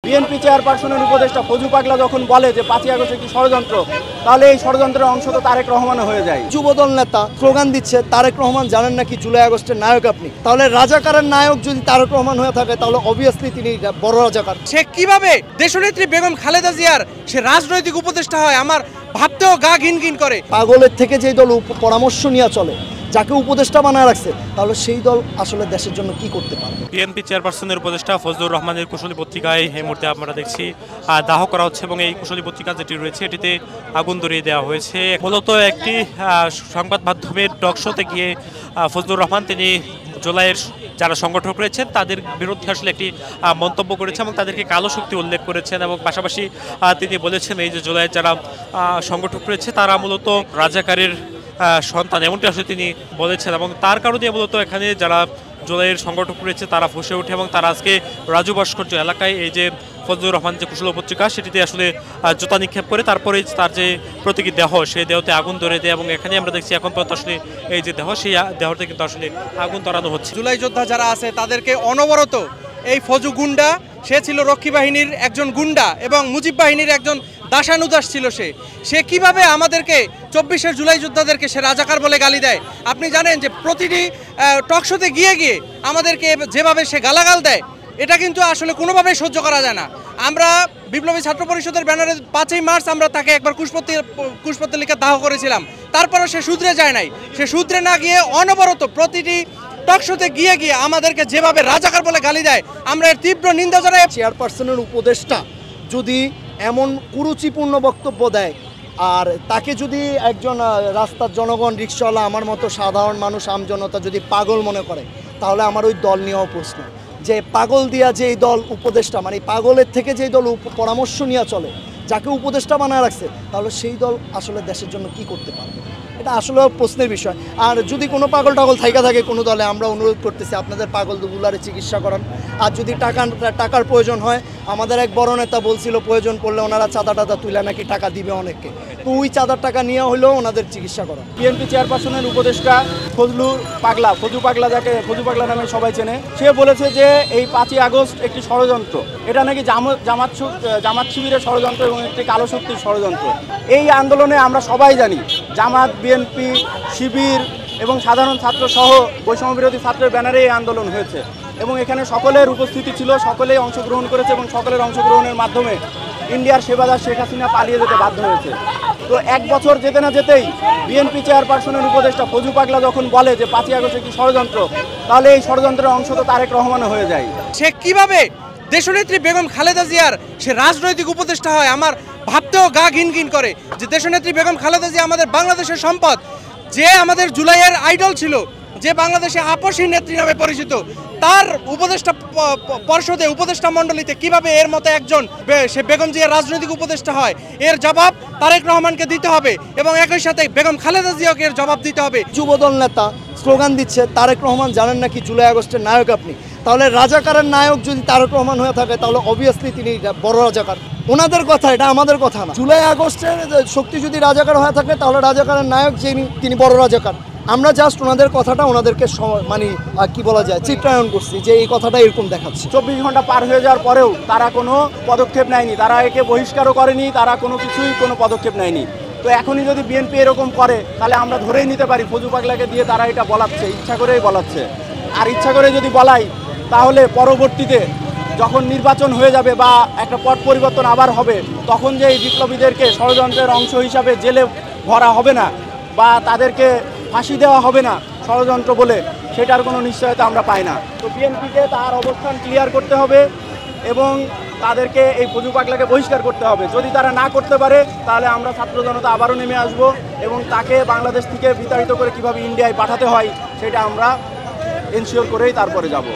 BNP চেয়ারপারসনের উপদেষ্টা ফজু পাগলা যখন বলে যে 5ই আগস্ট একটি ষড়যন্ত্র, তাহলে এই ষড়যন্ত্রের অংশ তো তারেক রহমানও হয়ে যায়। যুবদল নেতা স্লোগান দিচ্ছে তারেক রহমান জানেন নাকি জুলাই আগস্টের নায়ক আপনি, তাহলে রাজাকারের নায়ক যদি তারেক রহমান হয়ে থাকে তাহলে অবভিয়াসলি তিনি বড় রাজাকার। সে কিভাবে দেশনেত্রী বেগম খালেদা জিয়ার সে রাজনৈতিক উপদেষ্টা হয় আমার ভাবতেও গা ঘিনঘিন করে। পাগলের থেকে যেই দল পরামর্শ নিয়ে চলে, যাকে উপদেষ্টা বানায় রাখছে, তাহলে সেই দল আসলে দেশের জন্য কি করতে পারবে। বিএনপি চেয়ারপারসনের উপদেষ্টা ফজলুর রহমানের কুশলী পত্রিকায় এই মুহূর্তে আমরা দেখছি দাহ করা হচ্ছে এবং এই কুশলী পত্রিকা যেটি রয়েছে এটিতে আগুন ধরিয়ে দেওয়া হয়েছে। মূলত একটি সংবাদ মাধ্যমের টকশোতে গিয়ে ফজলুর রহমান তিনি জুলাইয়ের যারা সংগঠক রয়েছেন তাদের বিরুদ্ধে আসলে একটি মন্তব্য করেছেন এবং তাদেরকে কালো শক্তি উল্লেখ করেছেন এবং পাশাপাশি তিনি বলেছেন এই যে জুলাইয়ের যারা সংগঠক রয়েছে তারা মূলত রাজাকারের সন্তান, এমনটি আসলে তিনি বলেছেন এবং তার কারণে মূলত এখানে যারা জুলাইয়ের সংগঠক রয়েছে তারা ফুঁসে ওঠে এবং তারা আজকে রাজু ভাস্কর্য এলাকায় এই যে ফজলুর রহমান যে কুশল পত্রিকা সেটিতে আসলে জুতা নিক্ষেপ করে তারপরে তার যে প্রতীকী দেহ সেই দেহতে আগুন ধরে দেয় এবং এখানে আমরা দেখছি এখন পর্যন্ত আসলে এই যে দেহ সেই দেহতে কিন্তু আসলে আগুন ধরানো হচ্ছে। জুলাই যোদ্ধা যারা আছে তাদেরকে অনবরত এই ফজু গুন্ডা, সে ছিল রক্ষী বাহিনীর একজন গুন্ডা এবং মুজিব বাহিনীর একজন দাসানুদাস ছিল। সে কিভাবে আমাদেরকে 24শে জুলাই যোদ্ধাদেরকে সে রাজাকার বলে গালি দেয়। আপনি জানেন যে প্রতিটি টকশোতে গিয়ে গিয়ে আমাদেরকে যেভাবে সে গালাগাল দেয় এটা কিন্তু আসলে কোনোভাবেই সহ্য করা যায় না। আমরা বিপ্লবী ছাত্র পরিষদের ব্যানারে 5ই মার্চ আমরা তাকে একবার কুশপত্রিকা দাহ করেছিলাম, তারপরও সে শুধরে যায় নাই। সে শুধরে না গিয়ে অনবরত প্রতিটি টকশোতে গিয়ে গিয়ে আমাদেরকে যেভাবে রাজাকার বলে গালি দেয় আমরা এর তীব্র নিন্দা জানাই। চেয়ারপারসনের উপদেষ্টা যদি এমন কুরুচিপূর্ণ বক্তব্য দেয় আর তাকে যদি একজন রাস্তার জনগণ, রিক্সাওয়ালা, আমার মতো সাধারণ মানুষ, আমজনতা যদি পাগল মনে করে, তাহলে আমার ওই দল নিয়েও প্রশ্ন যে পাগল দিয়া যে এই দল উপদেষ্টা, মানে পাগলের থেকে যেই দল পরামর্শ নিয়ে চলে, যাকে উপদেষ্টা বানায় রাখছে, তাহলে সেই দল আসলে দেশের জন্য কি করতে পারবে, এটা আসলে প্রশ্নের বিষয়। আর যদি কোনো পাগল টাগল থাইকা থাকে কোনো দলে, আমরা অনুরোধ করতেছি আপনাদের পাগলগুলারে চিকিৎসা করান। আর যদি টাকার প্রয়োজন হয়, আমাদের এক বড় নেতা বলছিল প্রয়োজন পড়লে ওনারা চাঁদা তুলে নাকি টাকা দিবে অনেককে, তো ওই চাঁদার টাকা নিয়ে হলেও ওনাদের চিকিৎসা করা। বিএনপি চেয়ারপারসনের উপদেষ্টা ফজু পাগলা, যাকে ফজু পাগলা নামে সবাই চেনে, সে বলেছে যে এই 5ই আগস্ট একটি ষড়যন্ত্র, এটা নাকি জামাত শিবিরের ষড়যন্ত্র এবং একটি কালো শক্তির ষড়যন্ত্র। এই আন্দোলনে আমরা সবাই জানি জামাত, বিএনপি, শিবির এবং সাধারণ ছাত্র সহ বৈষম্য বিরোধী ছাত্রের ব্যানারে এই আন্দোলন হয়েছে এবং এখানে সকলের উপস্থিতি ছিল, সকলেই অংশগ্রহণ করেছে এবং সকলের অংশগ্রহণের মাধ্যমে ইন্ডিয়ার সেবাদার শেখ হাসিনা পালিয়ে যেতে বাধ্য হয়েছে। তো এক বছর যেতে না যেতেই বিএনপি চেয়ারপারসনের উপদেষ্টা ফজু পাগলা যখন বলে যে 5ই আগস্ট একটি ষড়যন্ত্র, তাহলে এই ষড়যন্ত্রের অংশ তো তারেক রহমানও হয়ে যায়। সে কিভাবে দেশনেত্রী বেগম খালেদা জিয়ার সে রাজনৈতিক উপদেষ্টা হয় আমার ভাবতেও গা ঘিনঘিন করে। যে দেশনেত্রী বেগম খালেদা জিয়া আমাদের বাংলাদেশের সম্পদ, যে আমাদের জুলাইয়ের আইডল ছিল, যে বাংলাদেশে আপসী নেত্রী নামে পরিচিত, তার উপদেষ্টা পর্ষদে উপদেষ্টা মণ্ডলীতে কিভাবে এর মতো একজন সে বেগম জিয়ার রাজনৈতিক উপদেষ্টা হয়, এর জবাব তারেক রহমানকে দিতে হবে এবং একই সাথে বেগম খালেদা জিয়াকে এর জবাব দিতে হবে। যুবদল নেতা স্লোগান দিচ্ছে তারেক রহমান জানেন নাকি জুলাই আগস্টের নায়ক আপনি, তাহলে রাজাকারের নায়ক যদি তারেক রহমান হয়ে থাকে তাহলে অবভিয়াসলি তিনি বড় রাজাকার। ওনাদের কথা, এটা আমাদের কথা না। জুলাই আগস্টের শক্তি যদি রাজাকার হয়ে থাকে তাহলে রাজাকারের নায়ক তিনি বড় রাজাকার। আমরা জাস্ট ওনাদের কথাটা ওনাদেরকে মানে কি বলা যায় চিত্রায়ন করছি যে এই কথাটা এরকম দেখাচ্ছে। 24 ঘন্টা পার হয়ে যাওয়ার পরেও তারা কোনো পদক্ষেপ নেয়নি, তারা একে বহিষ্কারও করেনি, তারা কোনো পদক্ষেপ নেয়নি। তো এখনই যদি বিএনপি এরকম করে তাহলে আমরা ধরেই নিতে পারি ফজু পাগলাকে দিয়ে তারা এটা বলাচ্ছে, ইচ্ছা করেই বলাচ্ছে। আর ইচ্ছা করে যদি বলাই তাহলে পরবর্তীতে যখন নির্বাচন হয়ে যাবে বা একটা পট পরিবর্তন আবার হবে, তখন যে এই বিপ্লবীদেরকে ষড়যন্ত্রের অংশ হিসাবে জেলে ভরা হবে না বা তাদেরকে ফাঁসি দেওয়া হবে না ষড়যন্ত্র বলে, সেটার কোনো নিশ্চয়তা আমরা পাই না। তো বিএনপিকে তার অবস্থান ক্লিয়ার করতে হবে এবং তাদেরকে এই ফজু পাগলাকে বহিষ্কার করতে হবে। যদি তারা না করতে পারে তাহলে আমরা ছাত্র জনতা আবারও নেমে আসব এবং তাকে বাংলাদেশ থেকে বিতাড়িত করে কিভাবে ইন্ডিয়ায় পাঠাতে হয় সেটা আমরা এনশিওর করেই তারপরে যাব।